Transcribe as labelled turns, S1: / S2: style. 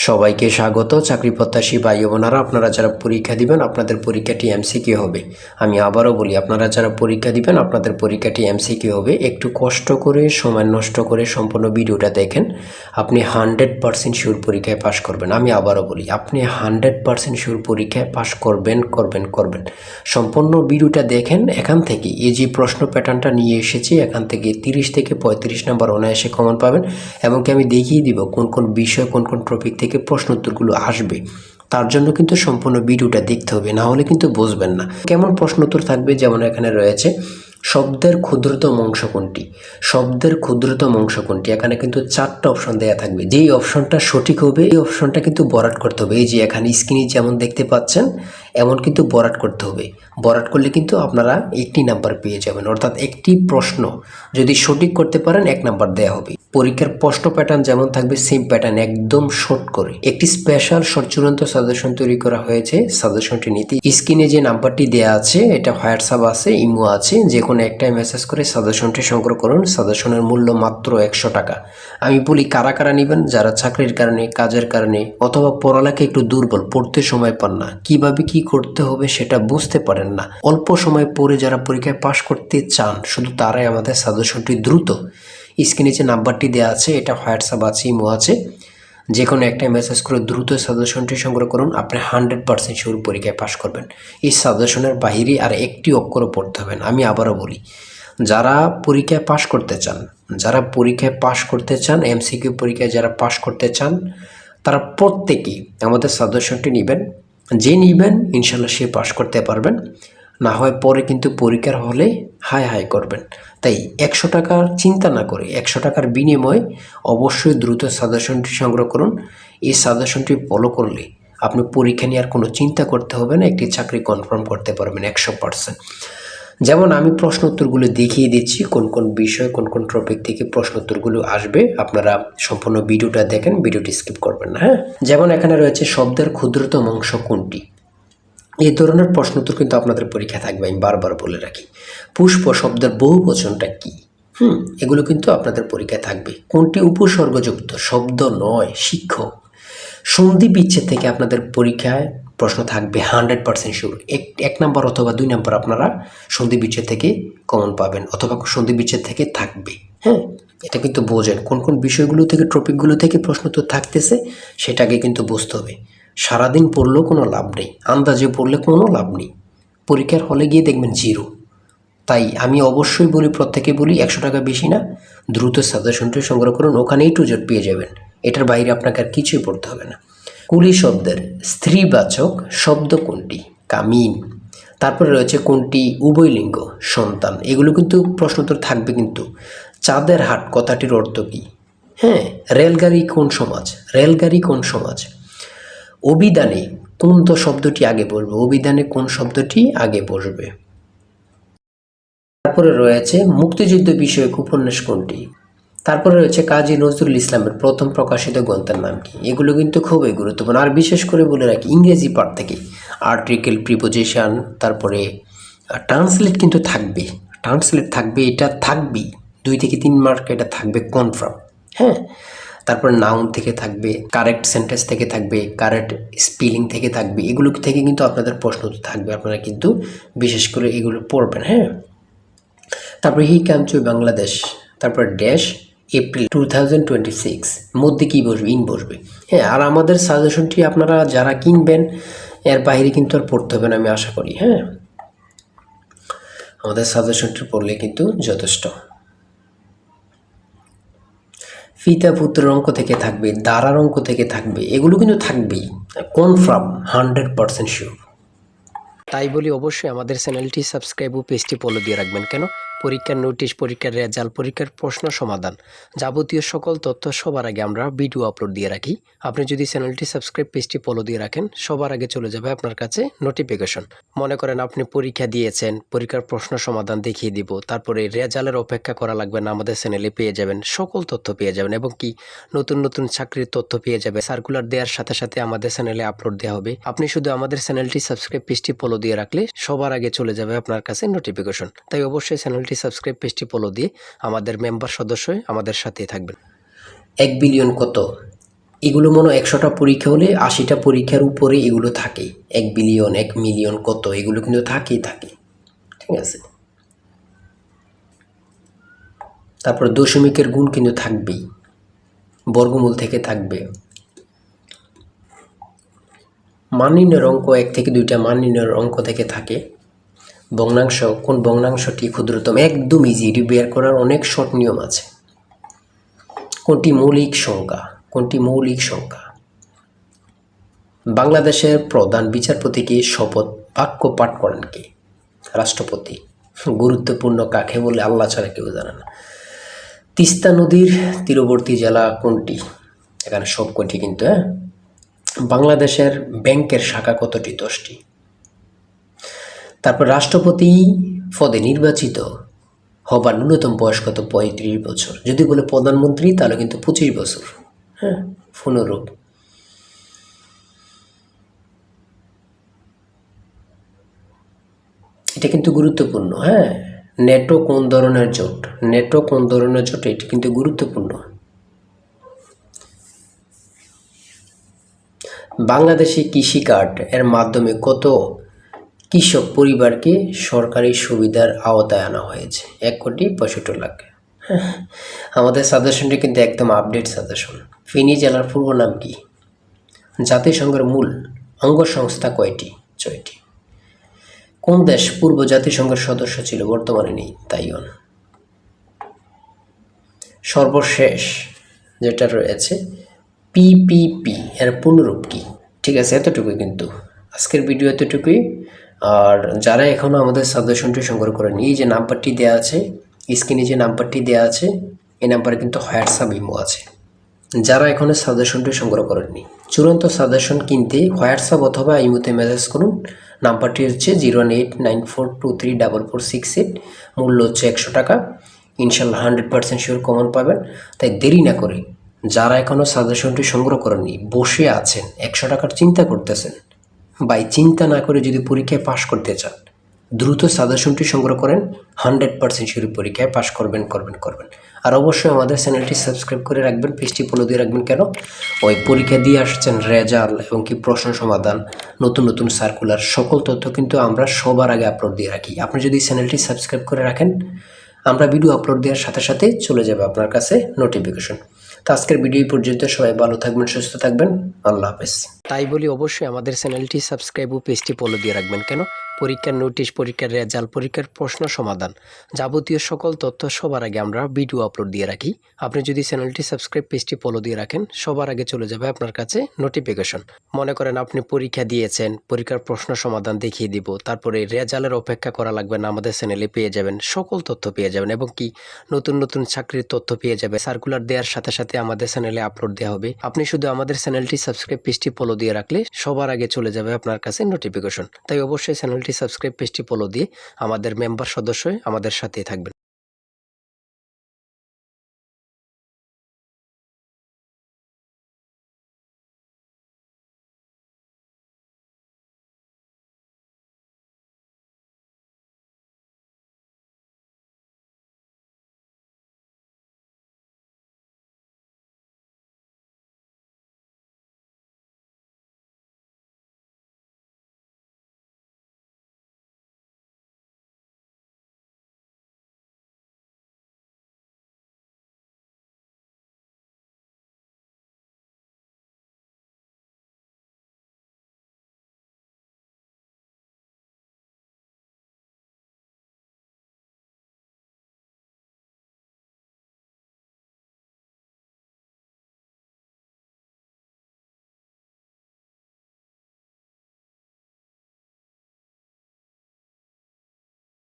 S1: সবাইকে স্বাগত। চাকরি প্রত্যাশী ভাই বোনেরা, আপনারা যারা পরীক্ষা দিবেন আপনাদের পরীক্ষাটি এমসিকিউ হবে। আমি আবারও বলি, আপনারা যারা পরীক্ষা দিবেন আপনাদের পরীক্ষাটি এমসিকিউ হবে। একটু কষ্ট করে সময় নষ্ট করে সম্পূর্ণ ভিডিওটা দেখেন, আপনি 100% শিওর পরীক্ষায় পাশ করবেন। আমি আবারও বলি, আপনি 100% শিওর পরীক্ষায় পাশ করবেন করবেন করবেন। সম্পূর্ণ ভিডিওটা দেখেন। এখান থেকে এই যে প্রশ্ন প্যাটার্নটা নিয়ে এসেছি, এখান থেকে 30 থেকে 35 নাম্বার অনায়াসে কমন পাবেন। এমনকি আমি দেখিয়ে দিব কোন কোন বিষয় কোন কোন টপিক থেকে প্রশ্ন উত্তরগুলো আসবে। তার জন্য কিন্তু সম্পূর্ণ ভিডিওটা দেখতে হবে, না হলে কিন্তু বুঝবেন না কেমন প্রশ্ন উত্তর থাকবে। যেমন এখানে রয়েছে শব্দের ক্ষুদ্রতম অংশ কোনটি, শব্দের ক্ষুদ্রতম অংশ কোনটি। এখানে কিন্তু 4টা অপশন দেওয়া থাকবে। যেই অপশনটা সঠিক হবে এই অপশনটা কিন্তু বরাট করতে হবে। এই যে এখানে স্ক্রিনে যেমন দেখতে পাচ্ছেন এমন কিন্তু বরাট করতে হবে। বরাট করলে কিন্তু আপনারা 1 নাম্বার পেয়ে যাবেন, অর্থাৎ একটি প্রশ্ন যদি সঠিক করতে পারেন 1 নাম্বার দেওয়া হবে। পরীক্ষার প্রশ্ন প্যাটার্ন যেমন থাকবে সেম প্যাটার্ন, একদম শর্ট করে একটি স্পেশাল শর্ট চূড়ান্ত সাজেশন তৈরি করা হয়েছে। সাজেশনটি নিতে স্ক্রিনে যে নাম্বারটি দেওয়া আছে, এটা হোয়াটসঅ্যাপ আছে, ইমো আছে, যে কোনো একটাই মেসেজ করে সাজেশনটি সংগ্রহ করুন। সাজেশনের মূল্য মাত্র 100 টাকা। আমি বলি কারা কারা নেবেন, যারা চাকরির কারণে, কাজের কারণে অথবা পড়ালেখা একটু দুর্বল, পড়তে সময় পান না, কিভাবে কি করতে হবে সেটা বুঝতে পারেন না, অল্প সময় পড়ে যারা পরীক্ষায় পাশ করতে চান, শুধু তারাই আমাদের সাজেশনটি দ্রুত স্ক্রিনে যে নাম্বারটি দেওয়া আছে, এটা হোয়াটসঅ্যাপ আছে, ইমো আছে, যে কোনো একটা মেসেজ করে দ্রুত সাজেশনটি সংগ্রহ করুন। আপনি 100% শিওর পরীক্ষায় পাশ করবেন। এই সাজেশনের বাহিরে আর একটি অক্ষরও পড়তে হবে না। আমি আবারও বলি, যারা পরীক্ষায় পাশ করতে চান, যারা পরীক্ষায় পাশ করতে চান, এমসিকিউ পরীক্ষায় যারা পাশ করতে চান, তারা প্রত্যেকেই আমাদের সাজেশনটি নেবেন। যে নেবেন ইনশাল্লাহ সে পাশ করতে পারবেন, না হয় পরে কিন্তু পরীক্ষার হলে হাই হাই করবেন। তাই 100 টাকার চিন্তা না করে 100 টাকার বিনিময়ে অবশ্যই দ্রুত সাজেশনটি সংগ্রহ করুন। এই সাজেশনটি ফলো করলে আপনি পরীক্ষা নিয়ে আর কোনো চিন্তা করতে হবে না, একটি চাকরি কনফার্ম করতে পারবেন 100%। যেমন আমি প্রশ্ন উত্তরগুলো দেখিয়ে দিচ্ছি, কোন কোন বিষয় কোন কোন টপিক থেকে প্রশ্ন উত্তরগুলো আসবে। আপনারা সম্পূর্ণ ভিডিওটা দেখেন, ভিডিওটি স্কিপ করবেন না। হ্যাঁ, যেমন এখানে রয়েছে শব্দের ক্ষুদ্রতম অংশ কোনটি। এই ধরনের প্রশ্ন উত্তর কিন্তু আপনাদের পরীক্ষা থাকবে। আমি বারবার বলে রাখি, পুষ্প শব্দের বহুবচনটা কি, এগুলো কিন্তু আপনাদের পরীক্ষায় থাকবে। কোনটি উপসর্গযুক্ত শব্দ নয়, শিক্ষক। সন্ধি বিচ্ছেদ থেকে আপনাদের পরীক্ষায় প্রশ্ন থাকবে 100% শিওর। এক নাম্বার অথবা 2 নাম্বার আপনারা সন্ধি বিচ্ছেদ থেকে কমন পাবেন, অথবা সন্ধি বিচ্ছেদ থেকে থাকবে। হ্যাঁ, এটা কিন্তু বোঝেন কোন কোন বিষয়গুলো থেকে, টপিকগুলো থেকে প্রশ্ন তো থাকতেছে, সেটাকে কিন্তু বুঝতে হবে। সারাদিন পড়লেও কোনো লাভ নেই, আন্দাজে পড়লে কোনো লাভ নেই, পরীক্ষার হলে গিয়ে দেখবেন জিরো। তাই আমি অবশ্যই বলি, প্রত্যেকে বলি, 100 টাকা বেশি না, দ্রুত সাজেশনটি সংগ্রহ করুন, ওখানেই টু জেড পেয়ে যাবেন। এটার বাইরে আপনাকে আর কিছুই পড়তে হবে না। কুলি শব্দের স্ত্রীবাচক শব্দ কোনটি, কামিন। তারপরে রয়েছে কোনটি উভয়লিঙ্গ, সন্তান। এগুলো কিন্তু প্রশ্ন উত্তর থাকবে। কিন্তু চাঁদের হাট কথাটির অর্থ কী? হ্যাঁ, রেলগাড়ি কোন সমাজ, রেলগাড়ি কোন সমাজ। অভিধানে কোন তো শব্দটি আগে বসবে, অভিধানে কোন শব্দটি আগে বসবে। তারপরে রয়েছে মুক্তিযুদ্ধ বিষয়ক উপন্যাস কোনটি। তারপরে রয়েছে কাজী নজরুল ইসলামের প্রথম প্রকাশিত গ্রন্থের নাম কি। এগুলো কিন্তু খুবই গুরুত্বপূর্ণ। আর বিশেষ করে বলে রাখি, ইংরেজি পার্ট থেকে আর্টিকেল, প্রিপোজিশন, তারপরে ট্রান্সলেট কিন্তু থাকবে, ট্রান্সলেট থাকবে, এটা থাকবেই। 2 থেকে 3 মার্ক এটা থাকবে কনফার্ম। হ্যাঁ, তারপর নাউন থেকে থাকবে, কারেক্ট সেন্টেন্স থেকে থাকবে, কারেক্ট স্পেলিং থেকে থাকবে। এগুলো থেকে কিন্তু আপনাদের প্রশ্ন থাকবে, আপনারা কিন্তু বিশেষ করে এগুলো পড়বেন। হ্যাঁ, তারপরে হি কাম টু বাংলাদেশ, তারপর ড্যাশ এপ্রিল 2026 মধ্যে কী বসবে, ইন বসবে। হ্যাঁ, আর আমাদের সাজেশনটি আপনারা যারা কিনবেন এর বাইরে কিন্তু আর পড়তে হবে না, আমি আশা করি। হ্যাঁ, আমাদের সাজেশনটি পড়লে কিন্তু যথেষ্ট। পিতা পুত্রের অঙ্ক থেকে থাকবে, দ্বারার অঙ্ক থেকে থাকবে, এগুলো কিন্তু থাকবেই কনফার্ম, 100% শিওর। তাই বলি অবশ্যই আমাদের চ্যানেলটি সাবস্ক্রাইব ও পেজটি ফলো দিয়ে রাখবেন। কেন? পরীক্ষার নোটিশ, পরীক্ষার রেজাল্ট, পরীক্ষার প্রশ্ন সমাধান, যাবতীয় সকল তথ্য সবার আগে আমরা ভিডিও আপলোড দিয়ে রাখি। আপনি যদি চ্যানেলটি সাবস্ক্রাইব, পেজটি ফলো দিয়ে রাখেন, সবার আগে চলে যাবে আপনার কাছে নোটিফিকেশন। মনে করেন আপনি পরীক্ষা দিয়েছেন, পরীক্ষার প্রশ্ন সমাধান দেখিয়ে দিব, তারপরে রেজাল্টের অপেক্ষা করা লাগবে না, আমাদের চ্যানেলে পেয়ে যাবেন, সকল তথ্য পেয়ে যাবেন, এবং কি নতুন নতুন চাকরির তথ্য পেয়ে যাবে। সার্কুলার দেওয়ার সাথে সাথে আমাদের চ্যানেলে আপলোড দেওয়া হবে। আপনি শুধু আমাদের চ্যানেলটি সাবস্ক্রাইব, পেজটি ফলো দিয়ে রাখলে সবার আগে চলে যাবে আপনার কাছে নোটিফিকেশন। তাই অবশ্যই চ্যানেলটি সাবস্ক্রাইব, পেজটি ফলো দিয়ে আমাদের মেম্বার সদস্য হয়ে আমাদের সাথেই থাকবেন। 1 বিলিয়ন কত? এগুলো মনে হয় 100টা পরীক্ষা হলে 80টা পরীক্ষার উপরে এগুলো থাকে। 1 বিলিয়ন 1 মিলিয়ন কত এগুলো কিন্তু থাকেই থাকে, ঠিক আছে। তারপর দশমিকের গুণ কিন্তু থাকবেই, বর্গমূল থেকে থাকবে। মান নির্ণয়ের অঙ্ক 1 থেকে 2টা মান নির্ণয়ের অঙ্ক থেকে থাকে। ভগ্নাংশ, কোন ভগ্নাংশটি ক্ষুদ্রতম, একদম ইজি, এটি বের করার অনেক শর্ট নিয়ম আছে। কোনটি মৌলিক সংখ্যা, কোনটি মৌলিক সংখ্যা। বাংলাদেশের প্রধান বিচারপতিকে শপথ বাক্য পাঠ করেন কে? রাষ্ট্রপতি। গুরুত্বপূর্ণ কাকে বলে আল্লাহ ছাড়া কেউ জানে না। তিস্তা নদীর তীরবর্তী জেলা কোনটি? এখানে সব কটি কিন্তু। বাংলাদেশের ব্যাংকের শাখা কতটি? 10টি। তারপর রাষ্ট্রপতি পদে নির্বাচিত হবার ন্যূনতম বয়স কত? 35 বছর। যদি বলে প্রধানমন্ত্রী তাহলে কিন্তু 25 বছর। হ্যাঁ, পুনরূপ। এটা কিন্তু গুরুত্বপূর্ণ। হ্যাঁ, নেটো কোন ধরনের জোট? নেটো কোন ধরনের জোট? এটি কিন্তু গুরুত্বপূর্ণ। বাংলাদেশি কৃষি কার্ড এর মাধ্যমে কত কৃষক পরিবারকে সরকারি সুবিধার আওতায় আনা হয়েছে? 1,65,00,000। আমাদের সাজেশনটি কিন্তু একদম আপডেট সাজেশন। ফেনী জেলার পূর্ব নাম কি? জাতিসংঘের মূল অঙ্গ সংস্থা কয়টি? 6টি। কোন দেশ পূর্ব জাতিসংঘের সদস্য ছিল, বর্তমানে নেই? তাইওয়ান। সর্বশেষ যেটা রয়েছে পিপিপি এর পুনরূপ কি? ঠিক আছে, এতটুকুই কিন্তু আজকের ভিডিও, এতটুকুই। আর যারা এখনও আমাদের সাজেশনটি সংগ্রহ করেনি, এই যে নাম্বারটি দেওয়া আছে স্ক্রিনে, যে নাম্বারটি দেওয়া আছে এই নাম্বারে কিন্তু হোয়াটসঅ্যাপ ইমো আছে। যারা এখনও সাজেশনটি সংগ্রহ করেননি, চূড়ান্ত সাজেশন কিনতে হোয়াটসঅ্যাপ অথবা ইমোতে মেসেজ করুন। নাম্বারটি হচ্ছে 01894234468। মূল্য হচ্ছে 100 টাকা। ইনশাল্লাহ 100% শিওর কমন পাবেন। তাই দেরি না করে যারা এখনও সাজেশনটি সংগ্রহ করেননি, বসে আছেন 100 টাকার চিন্তা করতেছেন, বাই চিন্তা না করে যদি পরীক্ষায় পাশ করতে চান, দ্রুত সাজেশনটি সংগ্রহ করেন। 100% শিওর পরীক্ষায় পাশ করবেন। আর অবশ্যই আমাদের চ্যানেলটি সাবস্ক্রাইব করে রাখবেন, পেজটি ফলো দিয়ে রাখবেন। কেন? ওই পরীক্ষা দিয়ে আসছেন রেজাল্ট এবং কি প্রশ্ন সমাধান, নতুন সার্কুলার, সকল তথ্য কিন্তু আমরা সবার আগে আপলোড দিয়ে রাখি। আপনি যদি চ্যানেলটি সাবস্ক্রাইব করে রাখেন, আমরা ভিডিও আপলোড দেওয়ার সাথে সাথে চলে যাবে আপনার কাছে নোটিফিকেশন। তো আজকের ভিডিও পর্যন্ত, সবাই ভালো থাকবেন, সুস্থ থাকবেন, আল্লাহ হাফেজ। তাই বলি অবশ্যই আমাদের চ্যানেলটি সাবস্ক্রাইব ও পেজটি ফলো দিয়ে রাখবেন। কেন? পরীক্ষার নোটিশ, পরীক্ষার রেজাল্ট, পরীক্ষার প্রশ্ন সমাধান, যাবতীয় সকল তথ্য সবার আগে আমরা ভিডিও আপলোড দিয়ে রাখি। আপনি যদি চ্যানেলটি সাবস্ক্রাইব, পেজটি ফলো দিয়ে রাখেন, সবার আগে চলে যাবে আপনার কাছে নোটিফিকেশন। মনে করেন আপনি পরীক্ষা দিয়েছেন, পরীক্ষার প্রশ্ন সমাধান দেখিয়ে দিব, তারপরে রেজাল্টের অপেক্ষা করা লাগবে না, আমাদের চ্যানেলে পেয়ে যাবেন, সকল তথ্য পেয়ে যাবেন এবং কি নতুন চাকরির তথ্য পেয়ে যাবে। সার্কুলার দেওয়ার সাথে সাথে আমাদের চ্যানেলে আপলোড দেওয়া হবে। আপনি শুধু আমাদের চ্যানেলটি সাবস্ক্রাইব, পেজটি ফলো দিয়ে রাখলে সবার আগে চলে যাবে আপনার কাছে নোটিফিকেশন। তাই অবশ্যই চ্যানেলটি সাবস্ক্রাইব, পেজটি ফলো দিয়ে আমাদের মেম্বার সদস্য হয়ে আমাদের সাথেই থাকবেন।